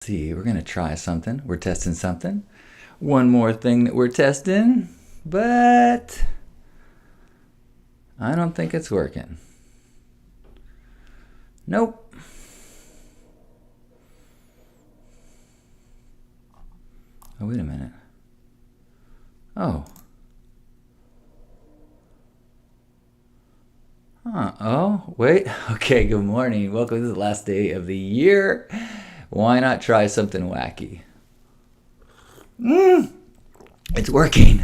See, we're gonna try something. We're testing something. One more thing that we're testing, but I don't think it's working. Nope. Oh, wait a minute. Oh. Huh. Oh, wait. Okay, good morning. Welcome to the last day of the year. Why not try something wacky? It's working.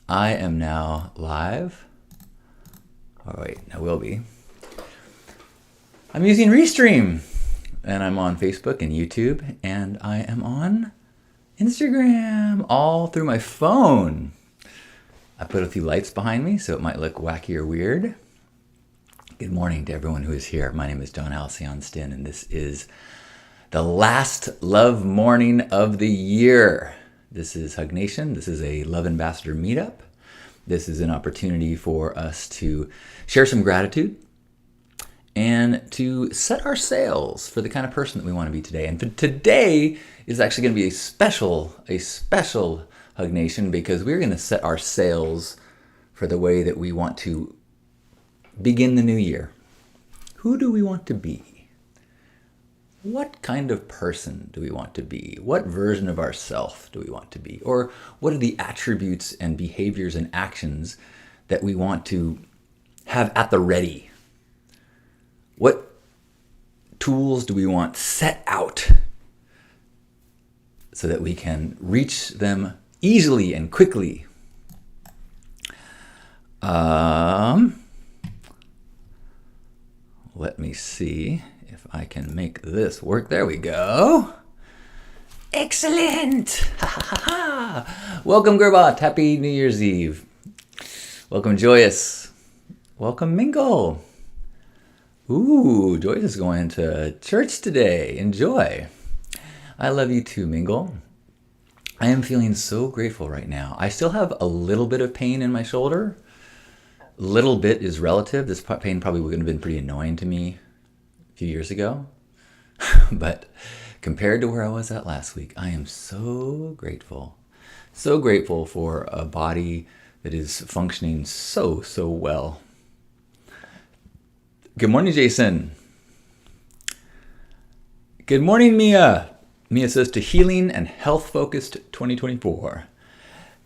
I am now live. Oh, wait, I will be. I'm using Restream, and I'm on Facebook and YouTube, and I am on Instagram, all through my phone. I put a few lights behind me so it might look wacky or weird. Good morning to everyone who is here. My name is John Halcyon Stinn, and this is the last Love Morning of the year. This is Hug Nation. This is a Love Ambassador meetup. This is an opportunity for us to share some gratitude and to set our sails for the kind of person that we want to be today. And for today is actually going to be a special Hug Nation, because we're going to set our sails for the way that we want to begin the new year. Who do we want to be? What kind of person do we want to be? What version of ourself do we want to be? Or what are the attributes and behaviors and actions that we want to have at the ready? What tools do we want set out so that we can reach them easily and quickly? Let me see if I can make this work. There we go. Excellent. Welcome, Gerbot. Happy New Year's Eve. Welcome, Joyous. Welcome, Mingle. Ooh, Joyce is going to church today. Enjoy. I love you too, Mingle. I am feeling so grateful right now. I still have a little bit of pain in my shoulder. Little bit is relative. This pain probably would have been pretty annoying to me a few years ago. But compared to where I was at last week, I am so grateful. So grateful for a body that is functioning so well. Good morning, Jason. Good morning, Mia. Mia says, to healing and health-focused 2024.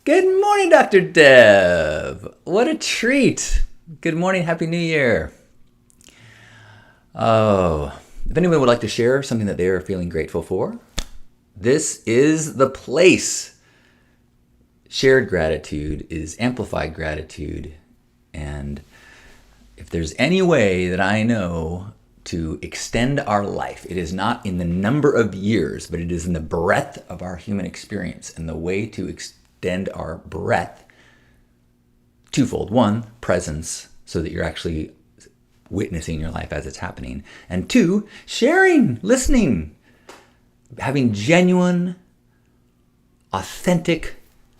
Good morning, Dr. Deb. What a treat. Good morning. Happy New Year. Oh, if anyone would like to share something that they are feeling grateful for, this is the place. Shared gratitude is amplified gratitude. And if there's any way that I know to extend our life, it is not in the number of years, but it is in the breadth of our human experience. And the way to extend our breadth, twofold. One, presence, so that you're actually witnessing your life as it's happening. And two, sharing, listening, having genuine, authentic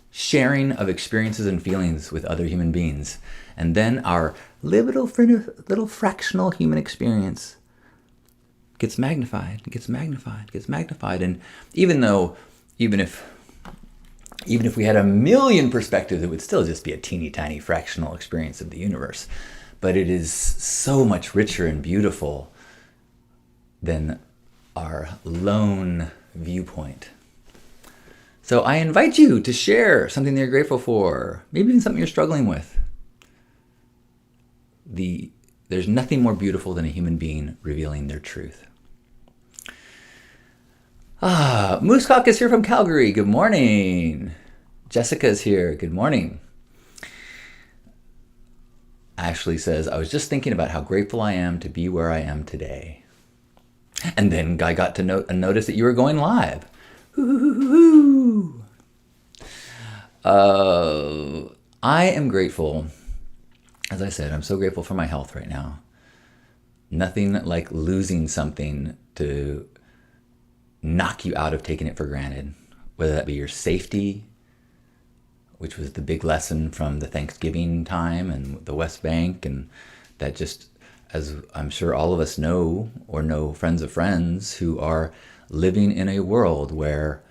sharing of experiences and feelings with other human beings. And then our little fractional human experience gets magnified. And even if we had a million perspectives, it would still just be a teeny tiny fractional experience of the universe. But it is so much richer and beautiful than our lone viewpoint. So I invite you to share something that you're grateful for, maybe even something you're struggling with. There's nothing more beautiful than a human being revealing their truth. Moosecock is here from Calgary. Good morning. Jessica's here. Good morning. Ashley says, I was just thinking about how grateful I am to be where I am today. And then I got to notice that you were going live. I am grateful. As I said, I'm so grateful for my health right now. Nothing like losing something to knock you out of taking it for granted, whether that be your safety, which was the big lesson from the Thanksgiving time and the West Bank, and that just, as I'm sure all of us know, or know friends of friends who are living in a world where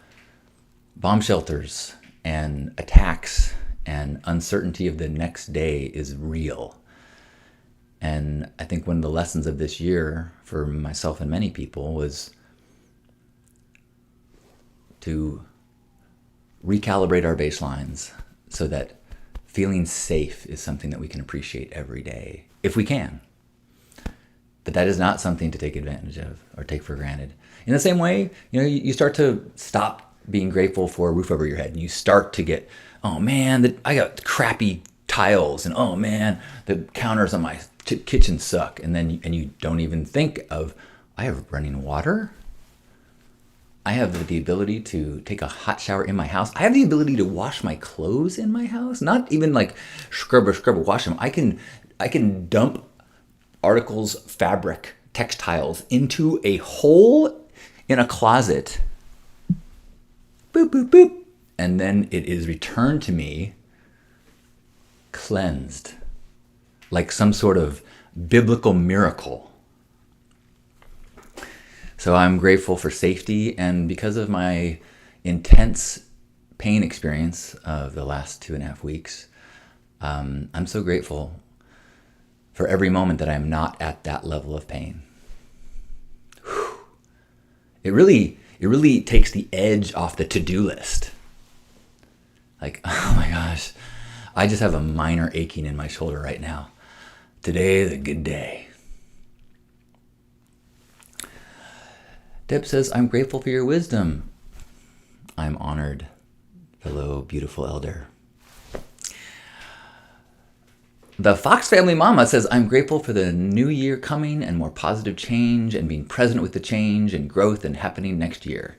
bomb shelters and attacks and uncertainty of the next day is real. And I think one of the lessons of this year for myself and many people was to recalibrate our baselines so that feeling safe is something that we can appreciate every day, if we can. But that is not something to take advantage of or take for granted. In the same way, you start to stop being grateful for a roof over your head, and you start to get, oh man, I got crappy tiles, and oh man, the counters on my kitchen suck, and you don't even think of, I have running water. I have the ability to take a hot shower in my house. I have the ability to wash my clothes in my house. Not even like scrub wash them. I can dump articles, fabric, textiles into a hole in a closet. Boop, boop, boop. And then it is returned to me cleansed, like some sort of biblical miracle. So I'm grateful for safety, and because of my intense pain experience of the last 2.5 weeks, I'm so grateful for every moment that I'm not at that level of pain. Whew. It really takes the edge off the to-do list. Like, oh my gosh, I just have a minor aching in my shoulder right now. Today is a good day. Deb says, I'm grateful for your wisdom. I'm honored, fellow beautiful elder. The Fox Family Mama says, I'm grateful for the new year coming and more positive change and being present with the change and growth and happening next year.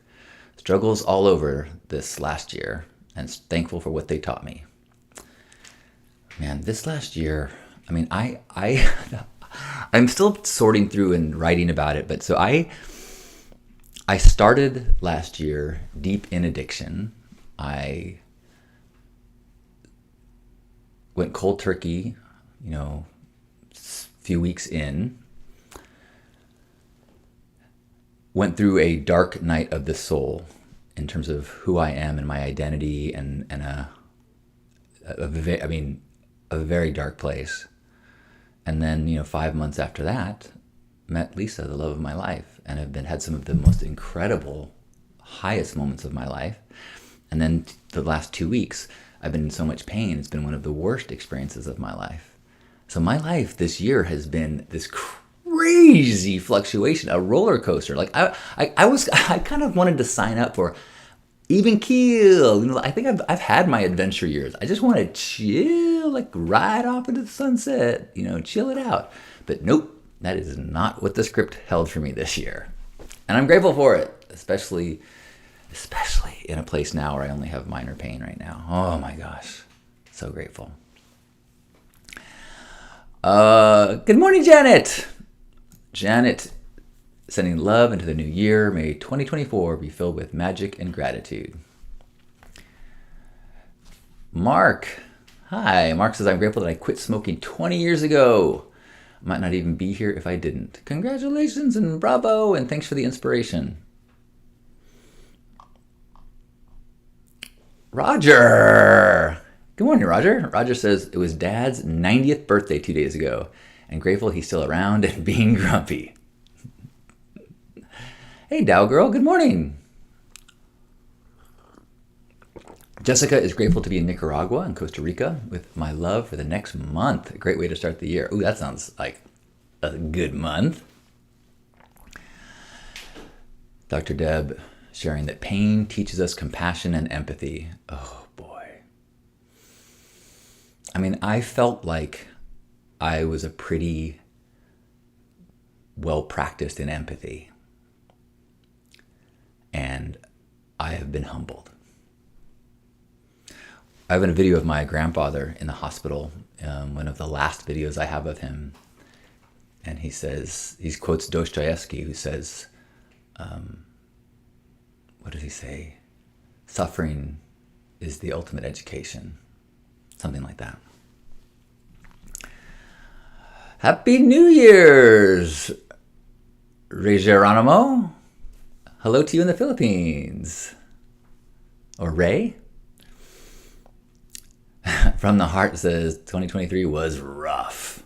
Struggles all over this last year, and thankful for what they taught me. Man, this last year, I mean, I'm still sorting through and writing about it, but so I started last year deep in addiction. I went cold turkey, a few weeks in. Went through a dark night of the soul in terms of who I am and my identity, and a very dark place. And then, 5 months after that, met Lisa, the love of my life, and have had some of the most incredible, highest moments of my life. And then the last 2 weeks, I've been in so much pain. It's been one of the worst experiences of my life. So my life this year has been this crazy fluctuation, a roller coaster. Like I kind of wanted to sign up for even keel. I think I've had my adventure years. I just want to chill, like ride off into the sunset, chill it out. But nope. That is not what the script held for me this year. And I'm grateful for it, especially in a place now where I only have minor pain right now. Oh my gosh, so grateful. Good morning, Janet. Janet, sending love into the new year. May 2024 be filled with magic and gratitude. Mark. Hi, Mark says, I'm grateful that I quit smoking 20 years ago. Might not even be here if I didn't. Congratulations and bravo, and thanks for the inspiration. Roger. Good morning, Roger. Roger says, it was Dad's 90th birthday 2 days ago, and grateful he's still around and being grumpy. Hey, Dow girl, good morning. Jessica is grateful to be in Nicaragua and Costa Rica with my love for the next month. A great way to start the year. Ooh, that sounds like a good month. Dr. Deb sharing that pain teaches us compassion and empathy. Oh, boy. I mean, I felt like I was a pretty well-practiced in empathy. And I have been humbled. I have a video of my grandfather in the hospital, one of the last videos I have of him. And he quotes Dostoevsky, who says, what does he say? Suffering is the ultimate education. Something like that. Happy New Year's, Ray Geronimo. hello to you in the Philippines. Or Ray? From the Heart says 2023 was rough.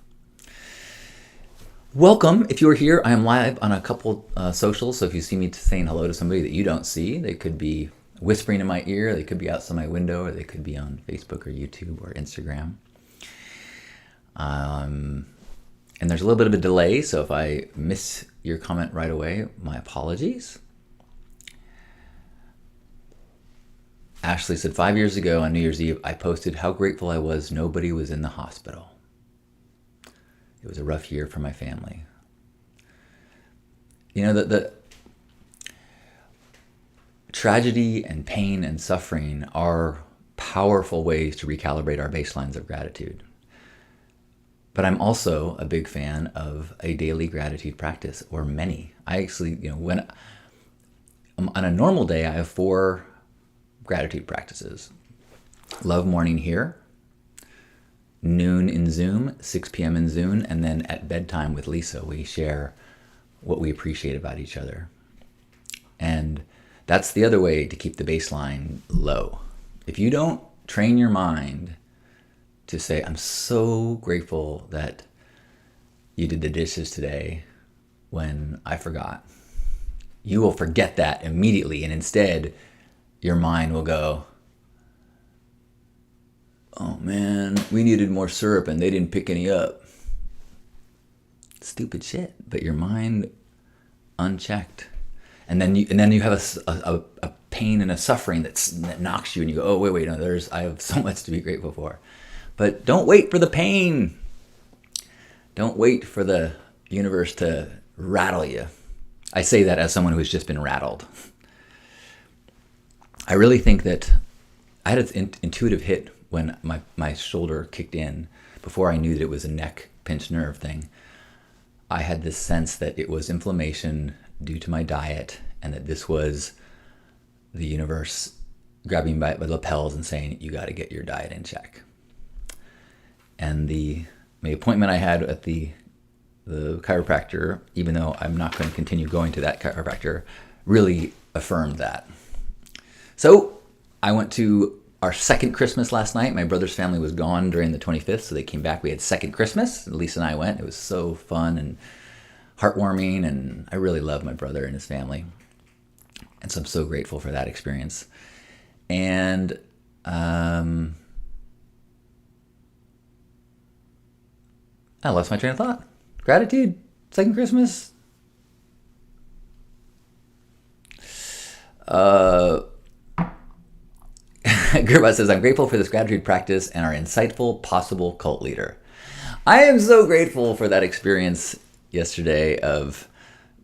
Welcome. If you're here, I am live on a couple socials. So if you see me saying hello to somebody that you don't see, they could be whispering in my ear, they could be outside my window, or they could be on Facebook or YouTube or Instagram. And there's a little bit of a delay, so if I miss your comment right away, my apologies. Ashley said, 5 years ago on New Year's Eve, I posted how grateful I was nobody was in the hospital. It was a rough year for my family. You know, the tragedy and pain and suffering are powerful ways to recalibrate our baselines of gratitude. But I'm also a big fan of a daily gratitude practice, or many. I actually, when on a normal day, I have 4 gratitude practices. Love morning here, noon in Zoom, 6 p.m. in Zoom, and then at bedtime with Lisa, we share what we appreciate about each other. And that's the other way to keep the baseline low. If you don't train your mind to say, I'm so grateful that you did the dishes today when I forgot, you will forget that immediately, and instead your mind will go, oh man, we needed more syrup and they didn't pick any up. Stupid shit, but your mind unchecked. And then you have a pain and a suffering that knocks you, and you go, oh wait, no, I have so much to be grateful for. But don't wait for the pain. Don't wait for the universe to rattle you. I say that as someone who has just been rattled. I really think that I had an intuitive hit when my shoulder kicked in before I knew that it was a neck pinched nerve thing. I had this sense that it was inflammation due to my diet, and that this was the universe grabbing me by the lapels and saying, you got to get your diet in check. And the appointment I had at the chiropractor, even though I'm not going to continue going to that chiropractor, really affirmed that. So I went to our second Christmas last night. My brother's family was gone during the 25th, so they came back. We had second Christmas. Lisa and I went. It was so fun and heartwarming, and I really love my brother and his family. And so I'm so grateful for that experience. And I lost my train of thought. Gratitude, second Christmas. Gerbot says, I'm grateful for this gratitude practice and our insightful possible cult leader. I am so grateful for that experience yesterday of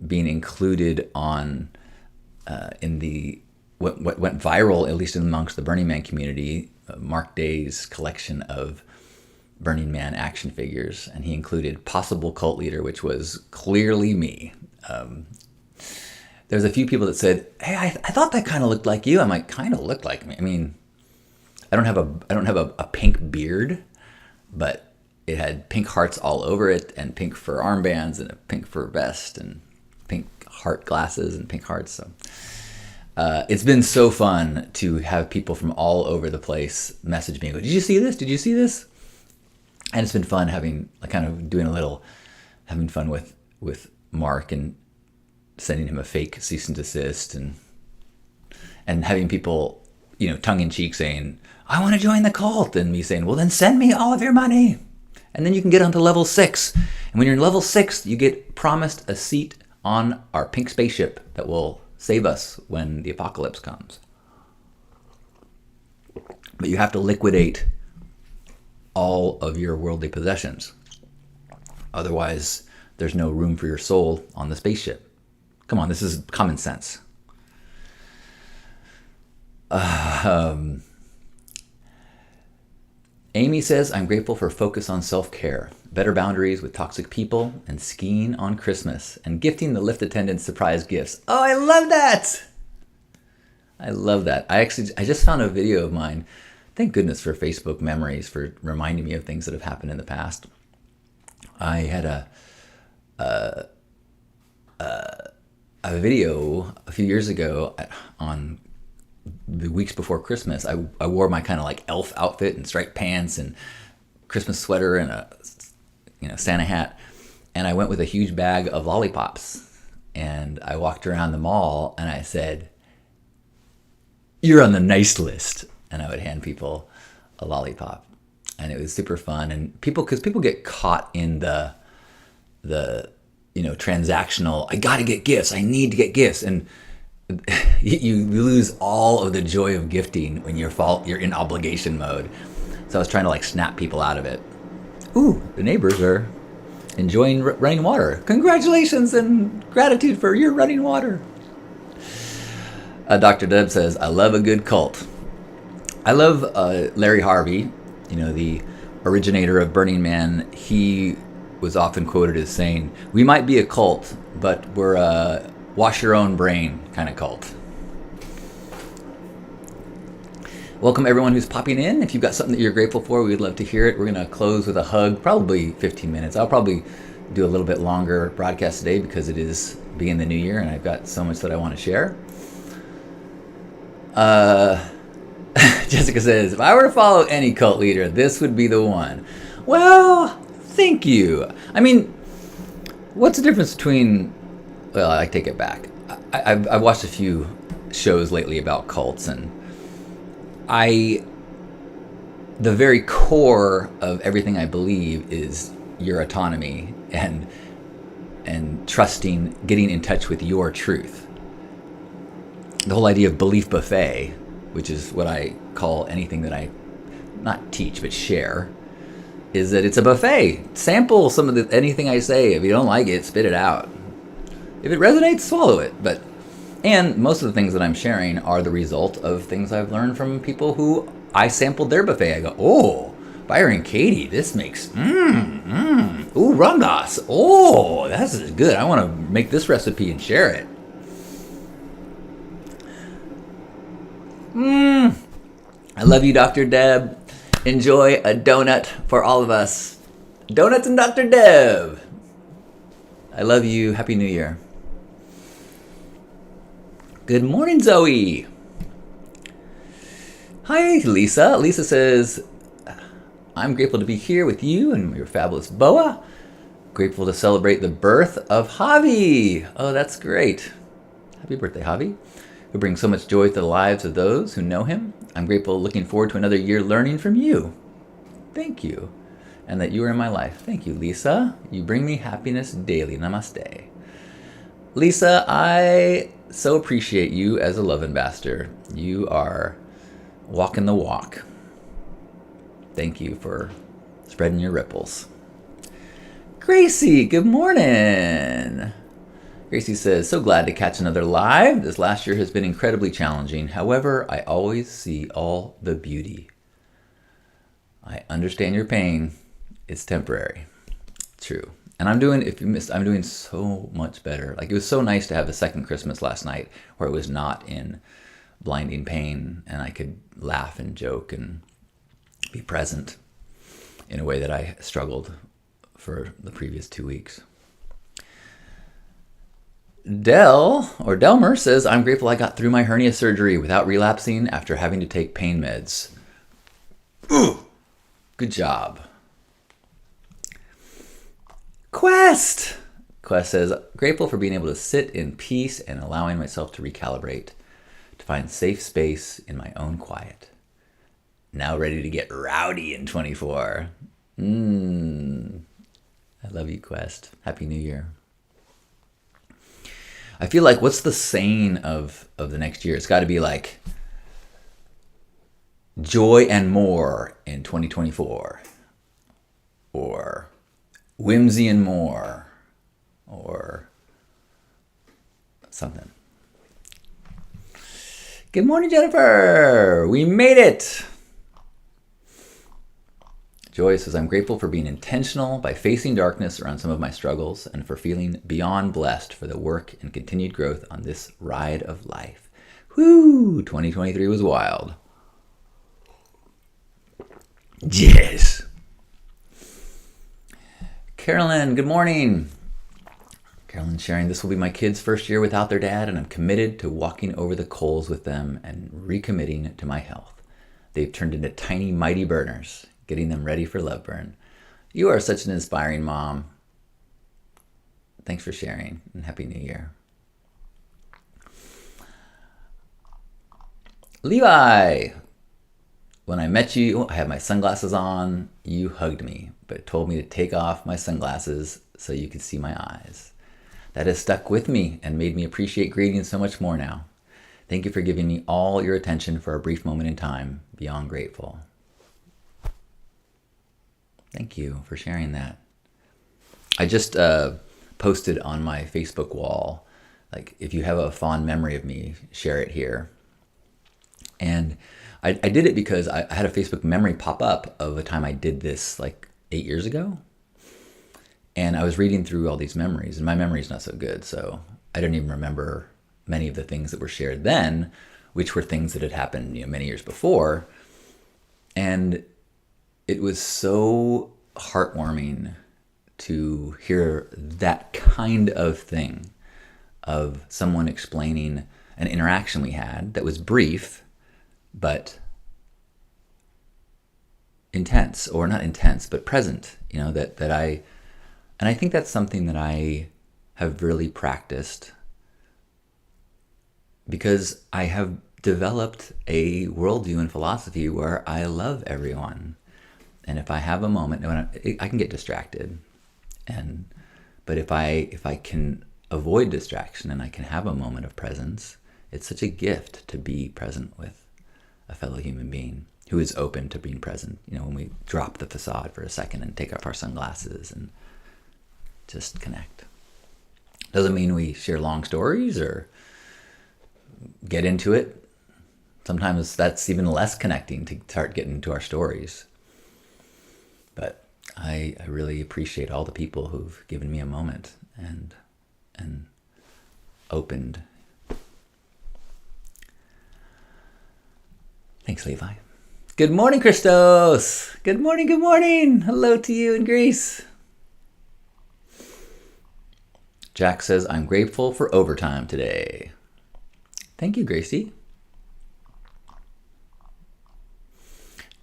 being included on in the what went viral, at least amongst the Burning Man community, Mark Day's collection of Burning Man action figures, and he included possible cult leader, which was clearly me. There's a few people that said, hey, I thought that kind of looked like you. I'm like, kind of looked like me. I mean, I don't have a pink beard, but it had pink hearts all over it, and pink fur armbands, and a pink fur vest, and pink heart glasses, and pink hearts. So it's been so fun to have people from all over the place message me and go, did you see this? Did you see this? And it's been fun having fun with Mark and sending him a fake cease and desist, and having people, tongue in cheek saying, I want to join the cult, and me saying, well, then send me all of your money, and then you can get onto level 6. And when you're in level 6, you get promised a seat on our pink spaceship that will save us when the apocalypse comes. But you have to liquidate all of your worldly possessions. Otherwise, there's no room for your soul on the spaceship. Come on, this is common sense. Amy says, I'm grateful for focus on self-care, better boundaries with toxic people, and skiing on Christmas, and gifting the lift attendants surprise gifts. Oh, I love that! I love that. I just found a video of mine. Thank goodness for Facebook memories for reminding me of things that have happened in the past. I had a video a few years ago on the weeks before Christmas. I wore my kind of like elf outfit and striped pants and Christmas sweater and a Santa hat, and I went with a huge bag of lollipops, and I walked around the mall and I said, "You're on the nice list," and I would hand people a lollipop, and it was super fun. And because people get caught in the transactional, I gotta get gifts, I need to get gifts, and you lose all of the joy of gifting when you're in obligation mode. So I was trying to like snap people out of it. Ooh, the neighbors are enjoying running water. Congratulations and gratitude for your running water. Dr. Deb says, I love a good cult. I love Larry Harvey, the originator of Burning Man. He was often quoted as saying, we might be a cult, but we're a wash your own brain kind of cult. Welcome everyone who's popping in. If you've got something that you're grateful for, we'd love to hear it. We're going to close with a hug, probably 15 minutes. I'll probably do a little bit longer broadcast today because it is beginning the new year and I've got so much that I want to share. Jessica says, if I were to follow any cult leader, this would be the one. Well, thank you. I mean, what's the difference between, well, I take it back. I've watched a few shows lately about cults, and the very core of everything I believe is your autonomy and trusting, getting in touch with your truth. The whole idea of belief buffet, which is what I call anything that I not teach but share, is that it's a buffet. Sample some of anything I say. If you don't like it, spit it out. If it resonates, swallow it. And most of the things that I'm sharing are the result of things I've learned from people who I sampled their buffet. I go, oh, Byron Katie, this makes, ooh, Ram Dass, oh, this is good. I want to make this recipe and share it. I love you, Dr. Deb. Enjoy a donut for all of us. Donuts and Dr. Deb. I love you. Happy New Year. Good morning, Zoe. Hi, Lisa. Lisa says, I'm grateful to be here with you and your fabulous boa. Grateful to celebrate the birth of Javi. Oh, that's great. Happy birthday, Javi, who brings so much joy to the lives of those who know him. I'm grateful, looking forward to another year learning from you. Thank you. And that you are in my life. Thank you, Lisa. You bring me happiness daily. Namaste. Lisa, I so appreciate you as a love ambassador. You are walking the walk. Thank you for spreading your ripples. Gracie, good morning. Gracie says, so glad to catch another live. This last year has been incredibly challenging. However, I always see all the beauty. I understand your pain. It's temporary. True. And I'm doing so much better. Like, it was so nice to have the second Christmas last night where it was not in blinding pain and I could laugh and joke and be present in a way that I struggled for the previous 2 weeks. Delmer says, I'm grateful I got through my hernia surgery without relapsing after having to take pain meds. Ooh, good job. Quest says, grateful for being able to sit in peace and allowing myself to recalibrate, to find safe space in my own quiet. Now ready to get rowdy in 24. I love you, Quest. Happy New Year. I feel like, what's the saying of the next year? It's got to be like, joy and more in 2024. Or whimsy and more. Or something. Good morning, Jennifer. We made it. Joy says, I'm grateful for being intentional by facing darkness around some of my struggles and for feeling beyond blessed for the work and continued growth on this ride of life. Whoo! 2023 was wild. Yes. Carolyn, good morning. Carolyn sharing, this will be my kids' first year without their dad, and I'm committed to walking over the coals with them and recommitting to my health. They've turned into tiny, mighty burners, getting them ready for love burn. You are such an inspiring mom. Thanks for sharing, and Happy New Year. Levi, when I met you, I had my sunglasses on. You hugged me, but told me to take off my sunglasses so you could see my eyes. That has stuck with me and made me appreciate greeting so much more now. Thank you for giving me all your attention for a brief moment in time. Beyond grateful. Thank you for sharing that. I just posted on my Facebook wall, like, if you have a fond memory of me, share it here. And I did it because I had a Facebook memory pop up of a time I did this like 8 years ago. And I was reading through all these memories, and my memory's not so good, so I don't even remember many of the things that were shared then, which were things that had happened, many years before. And it was so heartwarming to hear that kind of thing, of someone explaining an interaction we had that was brief, but intense, or not intense, but present, and I think that's something that I have really practiced, because I have developed a worldview and philosophy where I love everyone. And if I have a moment, I can get distracted. But if I can avoid distraction and I can have a moment of presence, it's such a gift to be present with a fellow human being who is open to being present. When we drop the facade for a second and take off our sunglasses and just connect. Doesn't mean we share long stories or get into it. Sometimes that's even less connecting, to start getting into our stories. But I really appreciate all the people who've given me a moment and opened. Thanks, Levi. Good morning, Christos. Good morning, good morning. Hello to you in Greece. Jack says, I'm grateful for overtime today. Thank you, Gracie.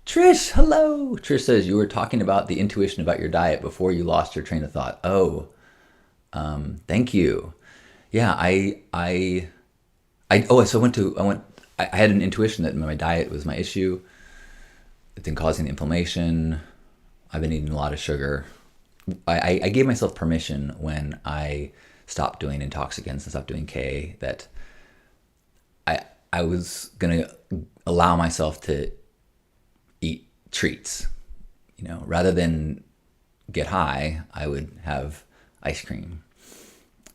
Trish, hello. Trish says, you were talking about the intuition about your diet before you lost your train of thought. Oh, thank you. Yeah, I had an intuition that my diet was my issue. It's been causing inflammation. I've been eating a lot of sugar. I gave myself permission when I stopped doing intoxicants and stopped doing K, that I was going to allow myself to eat treats. Rather than get high, I would have ice cream.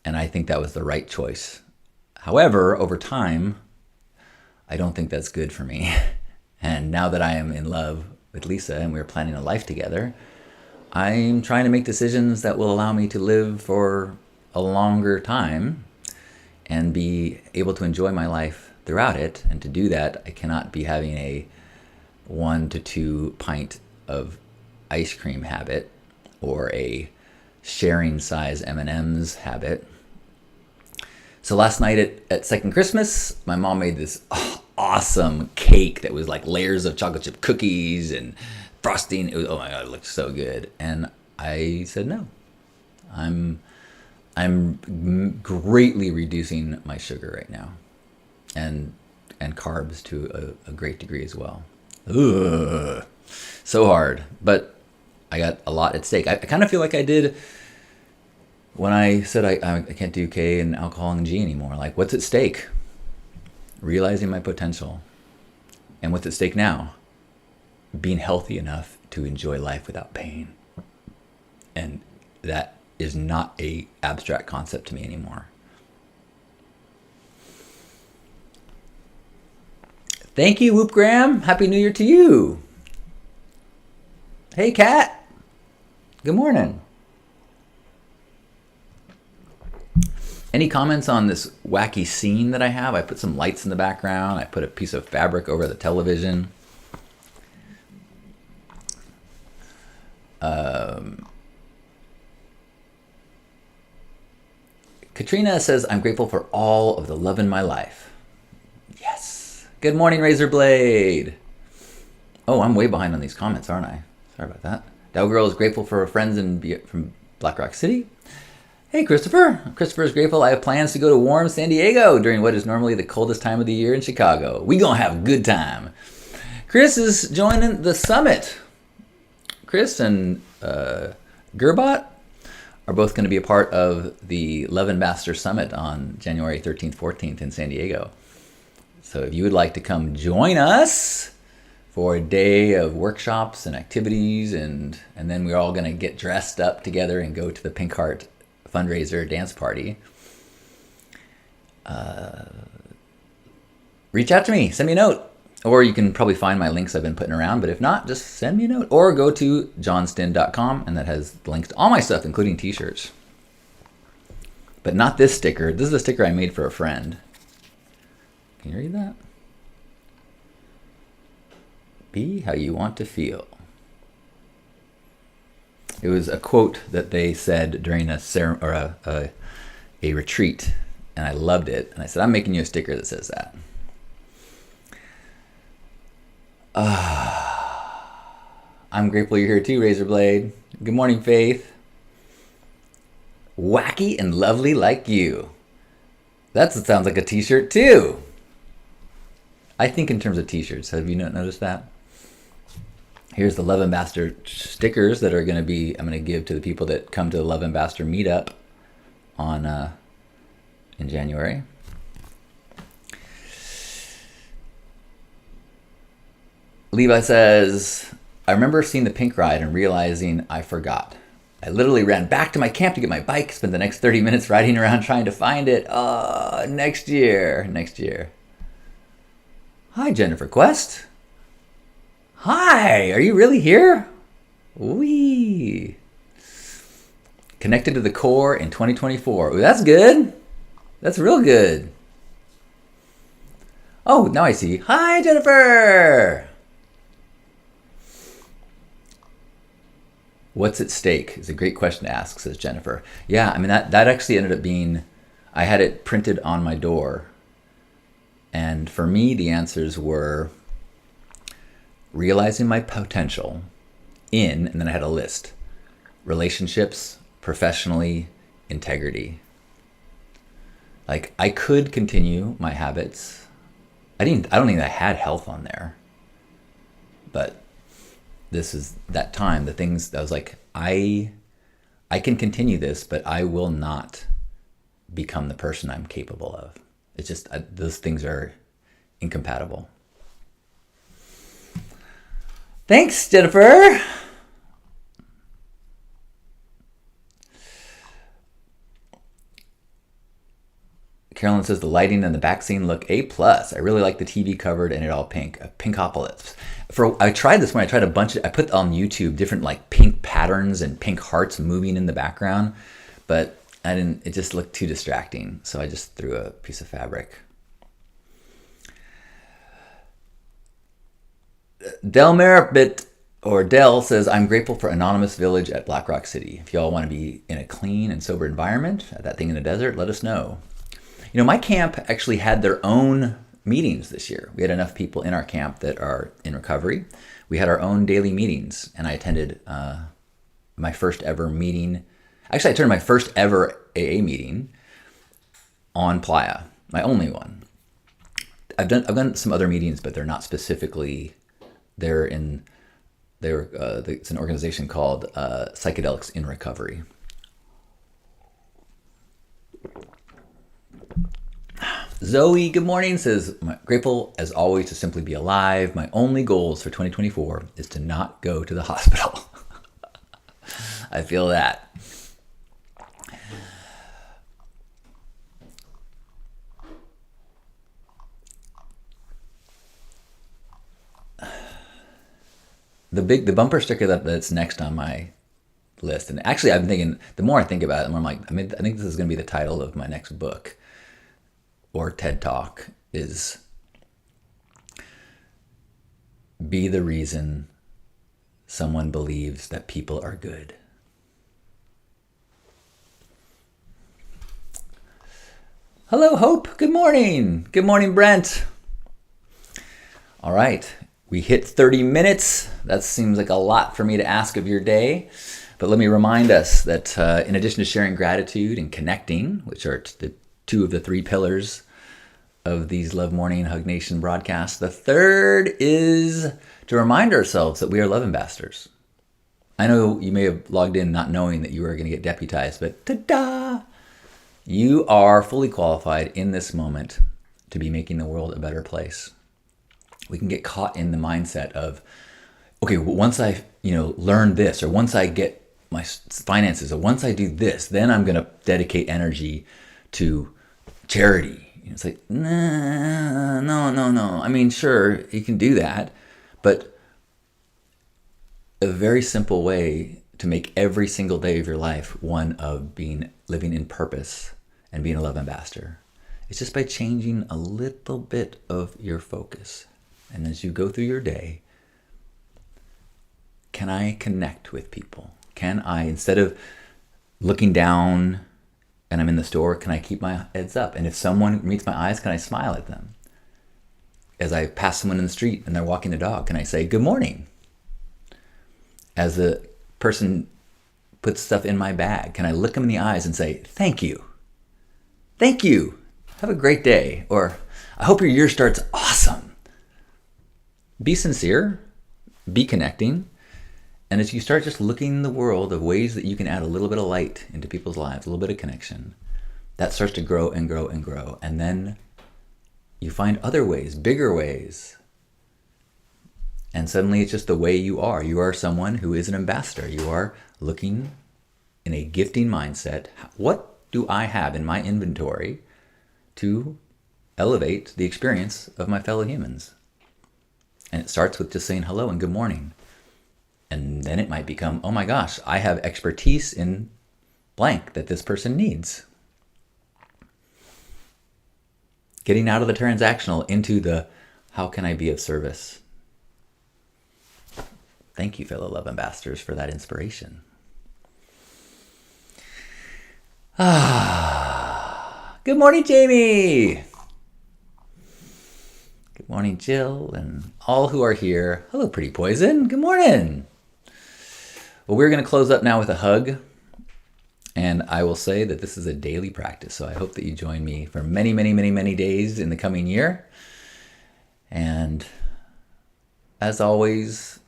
And I think that was the right choice. However, over time, I don't think that's good for me. And now that I am in love with Lisa and we're planning a life together, I'm trying to make decisions that will allow me to live for a longer time and be able to enjoy my life throughout it. And to do that, I cannot be having a 1 to 2 pint of ice cream habit or a sharing size M&Ms habit. So last night at Second Christmas, my mom made this awesome cake that was like layers of chocolate chip cookies and frosting. Oh my God, it looked so good. And I said no. I'm greatly reducing my sugar right now, and carbs to a great degree as well. Ugh, so hard, but I got a lot at stake. I kind of feel like I did when I said I can't do K and alcohol and G anymore. Like, what's at stake? Realizing my potential. And what's at stake now? Being healthy enough to enjoy life without pain. And that is not a abstract concept to me anymore. Thank you, Whoop Graham. Happy New Year to you. Hey, Kat. Good morning. Any comments on this wacky scene that I have? I put some lights in the background. I put a piece of fabric over the television. Katrina says, I'm grateful for all of the love in my life. Yes. Good morning, Razorblade. Oh, I'm way behind on these comments, aren't I? Sorry about that. Dow Girl is grateful for her friends from Black Rock City. Hey, Christopher. Christopher is grateful I have plans to go to warm San Diego during what is normally the coldest time of the year in Chicago. We gonna have a good time. Chris is joining the summit. Chris and Gerbot are both going to be a part of the Love Ambassador Summit on January 13th, 14th in San Diego. So if you would like to come join us for a day of workshops and activities, and then we're all going to get dressed up together and go to the Pink Heart fundraiser dance party, reach out to me, send me a note. Or you can probably find my links I've been putting around, but if not, just send me a note. Or go to johnstin.com, and that has links to all my stuff, including t-shirts. But not this sticker. This is a sticker I made for a friend. Can you read that? Be how you want to feel. It was a quote that they said during a retreat, and I loved it. And I said, I'm making you a sticker that says that. I'm grateful you're here too, Razorblade. Good morning, Faith. Wacky and lovely like you. That sounds like a t-shirt too. I think in terms of t-shirts. Have you not noticed that? Here's the Love Ambassador stickers that I'm going to give to the people that come to the Love Ambassador meetup in January. Levi says, I remember seeing the pink ride and realizing I forgot. I literally ran back to my camp to get my bike, spent the next 30 minutes riding around trying to find it. Next year. Hi, Jennifer Quest. Hi, are you really here? Wee. Connected to the core in 2024. Ooh, that's good. That's real good. Oh, now I see. Hi, Jennifer. What's at stake is a great question to ask, says Jennifer. Yeah, I mean, that actually ended up being, I had it printed on my door. And for me, the answers were realizing my potential and then I had a list. Relationships, professionally, integrity. Like, I could continue my habits. I don't think I had health on there. But this is that time, the things that I was like, I can continue this, but I will not become the person I'm capable of. It's just, those things are incompatible. Thanks, Jennifer. Carolyn says the lighting and the back scene look A+. I really like the TV covered and it all pink. A pinkopolis. I tried this one. I tried a bunch of, I put on YouTube different like pink patterns and pink hearts moving in the background, but it just looked too distracting. So I just threw a piece of fabric. Del Meribit, or Del, says, I'm grateful for Anonymous Village at Black Rock City. If y'all want to be in a clean and sober environment, at that thing in the desert, let us know. You know, my camp actually had their own meetings this year. We had enough people in our camp that are in recovery. We had our own daily meetings, and I attended my first ever meeting. Actually, I attended my first ever AA meeting on Playa, my only one. I've done some other meetings, but they're not specifically. It's an organization called Psychedelics in Recovery. Zoe, good morning, says, grateful as always to simply be alive. My only goals for 2024 is to not go to the hospital. I feel that. The bumper sticker that's next on my list, and actually I've been thinking, the more I think about it, the more I'm like, I think this is going to be the title of my next book or TED Talk, is be the reason someone believes that people are good. Hello, Hope. Good morning. Good morning, Brent. All right. We hit 30 minutes. That seems like a lot for me to ask of your day. But let me remind us that in addition to sharing gratitude and connecting, which are the two of the three pillars of these Love Morning Hug Nation broadcasts, the third is to remind ourselves that we are love ambassadors. I know you may have logged in not knowing that you were going to get deputized, but ta-da! You are fully qualified in this moment to be making the world a better place. We can get caught in the mindset of, okay, well, once I learn this, or once I get my finances, or once I do this, then I'm going to dedicate energy to charity. It's like, nah, no. I mean, sure, you can do that, but a very simple way to make every single day of your life one of living in purpose and being a love ambassador. It's just by changing a little bit of your focus. And as you go through your day, can I connect with people? Can I, instead of looking down and I'm in the store, can I keep my heads up? And if someone meets my eyes, can I smile at them? As I pass someone in the street and they're walking their dog, can I say, good morning? As the person puts stuff in my bag, can I look them in the eyes and say, thank you? Thank you. Have a great day. Or I hope your year starts awesome. Be sincere, be connecting. And as you start just looking in the world of ways that you can add a little bit of light into people's lives, a little bit of connection, that starts to grow and grow and grow. And then you find other ways, bigger ways. And suddenly it's just the way you are. You are someone who is an ambassador. You are looking in a gifting mindset. What do I have in my inventory to elevate the experience of my fellow humans? And it starts with just saying hello and good morning. And then it might become, oh my gosh, I have expertise in blank that this person needs. Getting out of the transactional into the, how can I be of service? Thank you, fellow love ambassadors, for that inspiration. Good morning, Jamie. Good morning, Jill, and all who are here. Hello, Pretty Poison. Good morning. Well, we're going to close up now with a hug. And I will say that this is a daily practice. So I hope that you join me for many, many, many, many days in the coming year. And as always,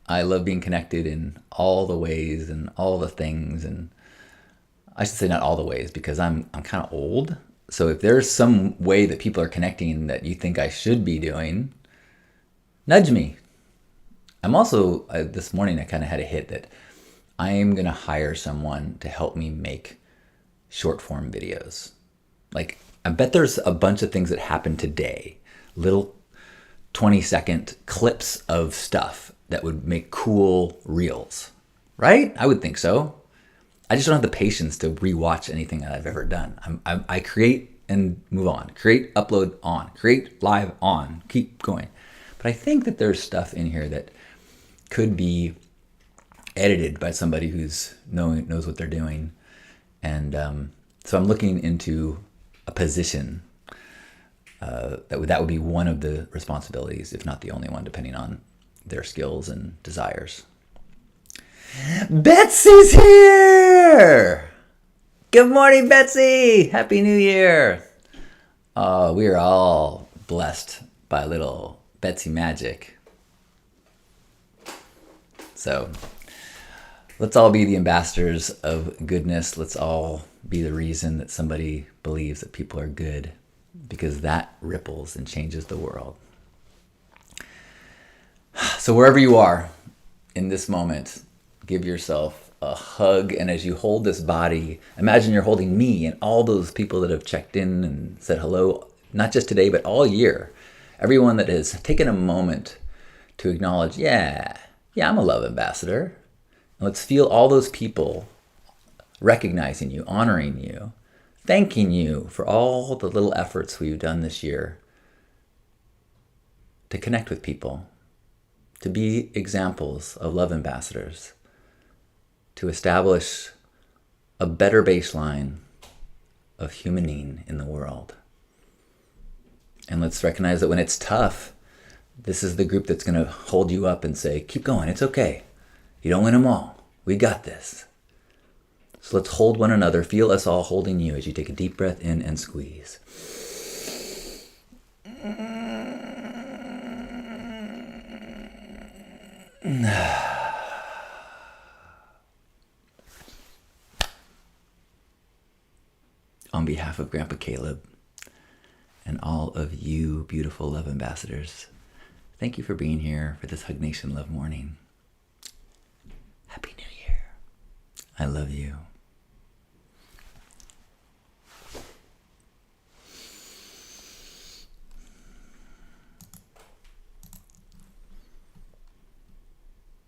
I love being connected in all the ways and all the things. And I should say not all the ways, because I'm kind of old. So if there's some way that people are connecting that you think I should be doing, nudge me. I'm also, this morning I kind of had a hit that I am going to hire someone to help me make short form videos. Like, I bet there's a bunch of things that happen today, little 20-second clips of stuff that would make cool reels, right? I would think so. I just don't have the patience to rewatch anything that I've ever done. I create and move on, create, upload, on, create, live, on, keep going. But I think that there's stuff in here that could be edited by somebody who's knows what they're doing. And so I'm looking into a position that would be one of the responsibilities, if not the only one, depending on their skills and desires. Betsy's here! Good morning, Betsy! Happy New Year! We are all blessed by little Betsy magic. So let's all be the ambassadors of goodness. Let's all be the reason that somebody believes that people are good, because that ripples and changes the world. So wherever you are in this moment, give yourself a hug. And as you hold this body, imagine you're holding me and all those people that have checked in and said hello, not just today, but all year. Everyone that has taken a moment to acknowledge, yeah, I'm a love ambassador. And let's feel all those people recognizing you, honoring you, thanking you for all the little efforts we've done this year to connect with people, to be examples of love ambassadors, to establish a better baseline of humaning in the world. And let's recognize that when it's tough, this is the group that's going to hold you up and say, keep going, it's okay. You don't win them all. We got this. So let's hold one another. Feel us all holding you as you take a deep breath in and squeeze. On behalf of Grandpa Caleb and all of you beautiful love ambassadors, thank you for being here for this Hug Nation Love Morning. Happy New Year. I love you.